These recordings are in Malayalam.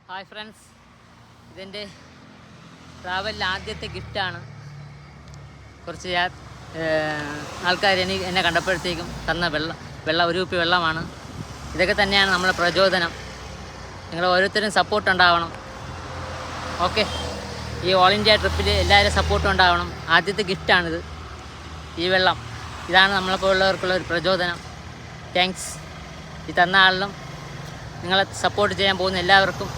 ഹായ് ഫ്രണ്ട്സ്, ഇതെൻ്റെ ട്രാവലിൽ ആദ്യത്തെ ഗിഫ്റ്റാണ്. കുറച്ച് ആൾക്കാർ എന്നെ കണ്ടപ്പോഴത്തേക്കും തന്ന ഒരു കുപ്പി വെള്ളമാണ്. ഇതൊക്കെ തന്നെയാണ് നമ്മളെ പ്രചോദനം. നിങ്ങൾ ഓരോരുത്തരും സപ്പോർട്ട് ഉണ്ടാവണം. ഓക്കെ, ഈ ഓൾ ഇന്ത്യ ട്രിപ്പിൽ എല്ലാവരും സപ്പോർട്ടും ഉണ്ടാവണം. ആദ്യത്തെ ഗിഫ്റ്റാണിത്, ഈ വെള്ളം. ഇതാണ് നമ്മളെപ്പോലുള്ളവർക്കുള്ള ഒരു പ്രചോദനം. താങ്ക്സ്. ഈ തന്ന ആളിനും നിങ്ങളെ സപ്പോർട്ട് ചെയ്യാൻ പോകുന്ന എല്ലാവർക്കും.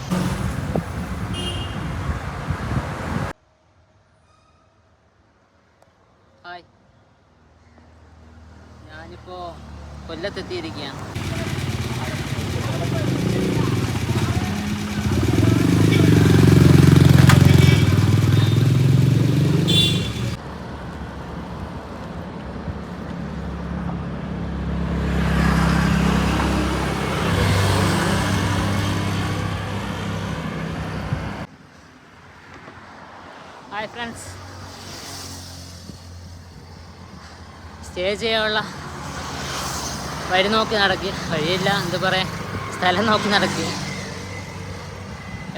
ഹായ്, ഞാനിപ്പോൾ കൊല്ലത്തെത്തിയിരിക്കുകയാണ്. ഹായ് ഫ്രണ്ട്സ്, സ്റ്റേ ചെയ്യാനുള്ള വഴി നോക്കി നടക്കുക. വഴിയില്ല, എന്ത് പറയാൻ, സ്ഥലം നോക്കി നടക്കുക.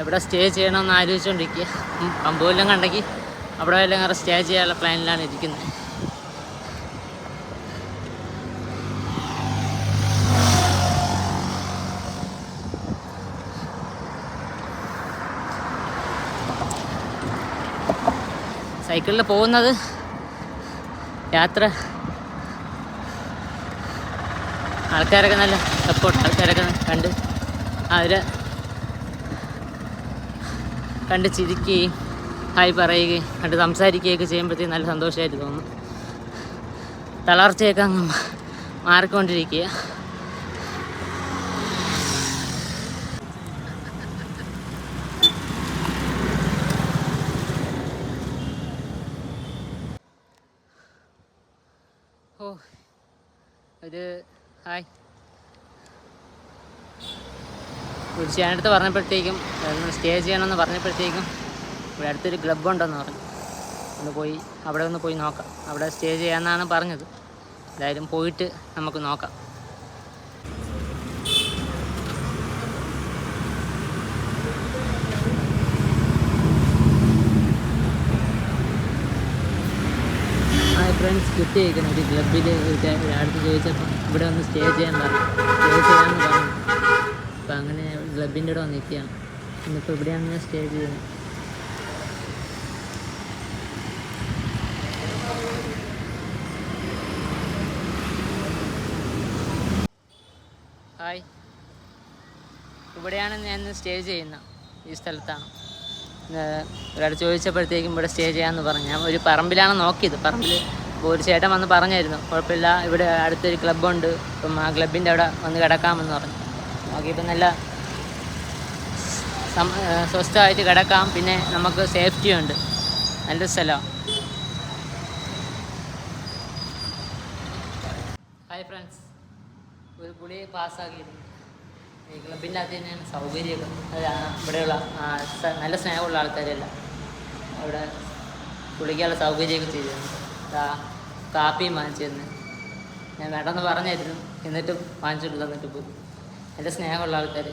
എവിടെ സ്റ്റേ ചെയ്യണമെന്ന് ആലോചിച്ചുകൊണ്ടിരിക്കുക. അമ്പൂല്ലാം കണ്ടെങ്കിൽ അവിടെ വല്ലതും സ്റ്റേ ചെയ്യാനുള്ള പ്ലാനിലാണ് ഇരിക്കുന്നത്. സൈക്കിളിൽ പോകുന്നത് യാത്ര, ആൾക്കാരൊക്കെ നല്ല സപ്പോർട്ട്. ആൾക്കാരൊക്കെ അവരെ കണ്ട് ചിരിക്കുകയും ഹായ് പറയുകയും കണ്ട് സംസാരിക്കുകയൊക്കെ ചെയ്യുമ്പോഴത്തേക്കും നല്ല സന്തോഷമായിട്ട് തോന്നും. തളർച്ചയൊക്കെ അങ്ങ് മാറിക്കൊണ്ടിരിക്കുക. ഒരു ഹായ്, വിളിച്ചാനടുത്ത് പറഞ്ഞപ്പോഴത്തേക്കും സ്റ്റേ ചെയ്യണമെന്ന് പറഞ്ഞപ്പോഴത്തേക്കും ഇവിടെ അടുത്തൊരു ക്ലബ്ബ് ഉണ്ടെന്ന് പറഞ്ഞു. അവിടെ ഒന്ന് പോയി നോക്കാം. അവിടെ സ്റ്റേ ചെയ്യാമെന്നാണ് പറഞ്ഞത്. എന്തായാലും പോയിട്ട് നമുക്ക് നോക്കാം. ഫ്രണ്ട്സ്, കിട്ടിയിരിക്കണം ഒരു ക്ലബ്ബിൽ ഒരാടുത്ത് ചോദിച്ചപ്പോൾ ഇവിടെ ഒന്ന് സ്റ്റേ ചെയ്യാമെന്ന് പറഞ്ഞു. അപ്പോൾ അങ്ങനെ ക്ലബിൻ്റെ ഇവിടെ വന്നിരിക്കുകയാണ്. ഇന്നിപ്പോൾ ഇവിടെയാണ് ഞാൻ സ്റ്റേ ചെയ്യുന്നത്. ഹായ്, ഇവിടെയാണ് ഞാൻ സ്റ്റേ ചെയ്യുന്നത്. ഈ സ്ഥലത്താണ്. ഒരാൾ ചോദിച്ചപ്പോഴത്തേക്കും ഇവിടെ സ്റ്റേ ചെയ്യാമെന്ന് പറഞ്ഞു. ഞാൻ ഒരു പറമ്പിലാണ് നോക്കിയത്. പറമ്പിൽ ഒരു ചേട്ടൻ വന്ന് പറഞ്ഞായിരുന്നു, കുഴപ്പമില്ല, ഇവിടെ അടുത്തൊരു ക്ലബ്ബുണ്ട്, അപ്പം ആ ക്ലബിൻ്റെ അവിടെ വന്ന് കിടക്കാമെന്ന് പറഞ്ഞു. നോക്കിയപ്പോൾ നല്ല സ്വസ്ഥമായിട്ട് കിടക്കാം. പിന്നെ നമുക്ക് സേഫ്റ്റി ഉണ്ട്. നല്ലൊരു സ്ഥലമാണ്. ഹായ് ഫ്രണ്ട്സ്, ഒരു പുളി പാസ്സാക്കിയിരുന്നു. ഈ ക്ലബിൻ്റെ അകത്ത് തന്നെയാണ് സൗകര്യമൊക്കെ. ഇവിടെയുള്ള നല്ല സ്നേഹമുള്ള ആൾക്കാരെല്ലാം അവിടെ കുളിക്കാനുള്ള സൗകര്യമൊക്കെ ചെയ്തിരുന്നു. കാപ്പിയും വാങ്ങിച്ചു തന്നു. ഞാൻ വേണ്ടെന്ന് പറഞ്ഞായിരുന്നു, എന്നിട്ടും വാങ്ങിച്ചിട്ട് തന്നിട്ട് പോയി. നല്ല സ്നേഹമുള്ള ആൾക്കാർ.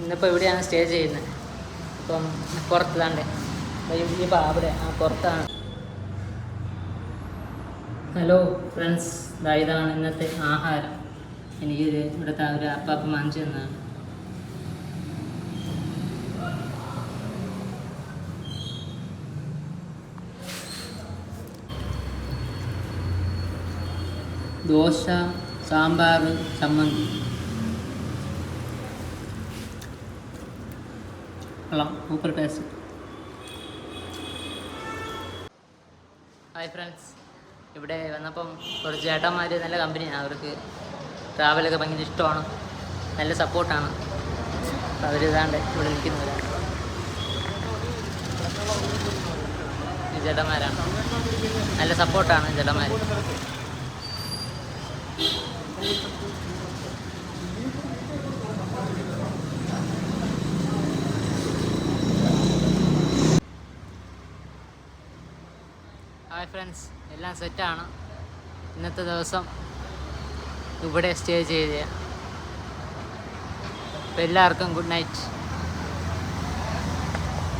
ഇന്നിപ്പോൾ ഇവിടെയാണ് സ്റ്റേ ചെയ്യുന്നത്. ഇപ്പം പുറത്ത് താണ്ടേ ഇപ്പം അവിടെ പുറത്താണ്. ഹലോ ഫ്രണ്ട്സ്, ഇതാണ് ഇന്നത്തെ ആഹാരം. എനിക്കൊരു ഇവിടുത്തെ ഒരു അപ്പാപ്പം വാങ്ങിച്ചു തന്നതാണ്. ദോശ, സാമ്പാർ, ചമ്മന്തി. Super taste. ഹായ് ഫ്രണ്ട്സ്, ഇവിടെ വന്നപ്പം കുറച്ച് ചേട്ടന്മാർ നല്ല കമ്പനിയാണ്. അവർക്ക് ട്രാവലൊക്കെ ഭയങ്കര ഇഷ്ടമാണ്, നല്ല സപ്പോർട്ടാണ്. അപ്പോൾ അവരിതാണ്ട് ഇവിടെ നിൽക്കുന്നവരാണ്. ഈ ചേട്ടന്മാരാണ്, നല്ല സപ്പോർട്ടാണ് ചേട്ടന്മാർ. ഹായ് ഫ്രണ്ട്സ്, എല്ലാം സെറ്റാണ്. ഇന്നത്തെ ദിവസം ഇവിടെ സ്റ്റേ ചെയ്ത്. അപ്പോൾ എല്ലാവർക്കും ഗുഡ് നൈറ്റ്.